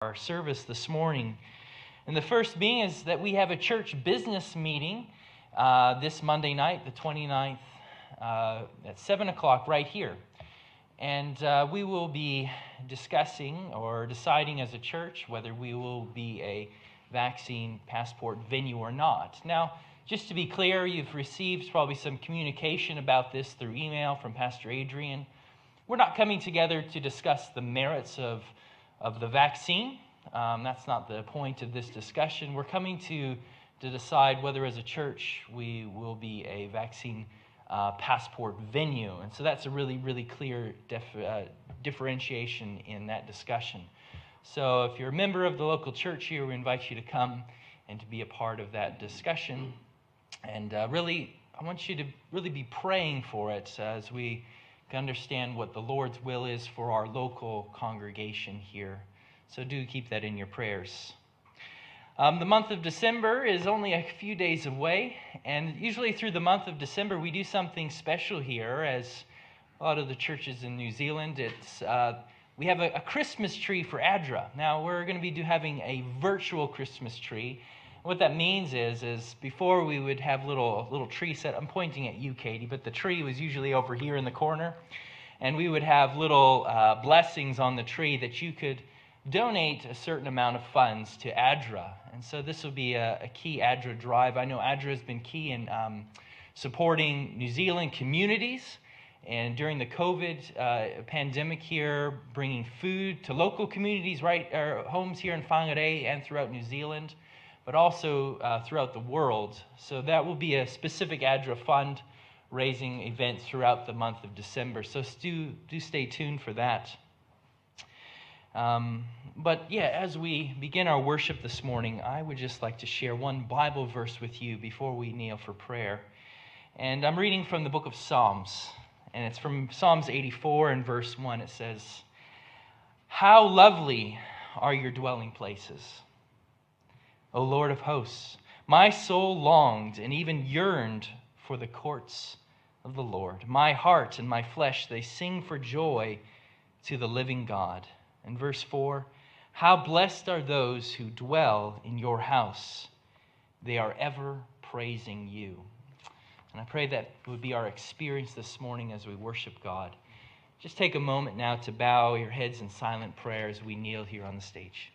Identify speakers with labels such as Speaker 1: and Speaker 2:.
Speaker 1: our service this morning. And the first being is that we have a church business meeting this Monday night, the 29th, at 7 o'clock right here. And we will be discussing or deciding as a church whether we will be a vaccine passport venue or not. Now, just to be clear, you've received probably some communication about this through email from Pastor Adrian. We're not coming together to discuss the merits of the vaccine. That's not the point of this discussion. We're coming to decide whether as a church we will be a vaccine passport venue. And so that's a really clear differentiation in that discussion. So if you're a member of the local church here, we invite you to come and to be a part of that discussion. And I want you to really be praying for it as we understand what the Lord's will is for our local congregation here. So do keep that in your prayers. The month of December is only a few days away, and usually through the month of December we do something special here, as a lot of the churches in New Zealand. We have a Christmas tree for ADRA. Now we're going to be having a virtual Christmas tree. What that means is before we would have little tree set. I'm pointing at you, Katie, but the tree was usually over here in the corner, and we would have little blessings on the tree that you could donate a certain amount of funds to ADRA. And so this will be a key ADRA drive. I know ADRA has been key in supporting New Zealand communities, and during the COVID pandemic here, bringing food to local communities, homes here in Whangarei and throughout New Zealand, but also throughout the world. So that will be a specific ADRA fund raising event throughout the month of December. So do stay tuned for that. As we begin our worship this morning, I would just like to share one Bible verse with you before we kneel for prayer. And I'm reading from the book of Psalms, and it's from Psalms 84 and verse 1. It says, "How lovely are your dwelling places, O Lord of hosts! My soul longed and even yearned for the courts of the Lord. My heart and my flesh, they sing for joy to the living God." And verse 4, "How blessed are those who dwell in your house. They are ever praising you." And I pray that would be our experience this morning as we worship God. Just take a moment now to bow your heads in silent prayer as we kneel here on the stage.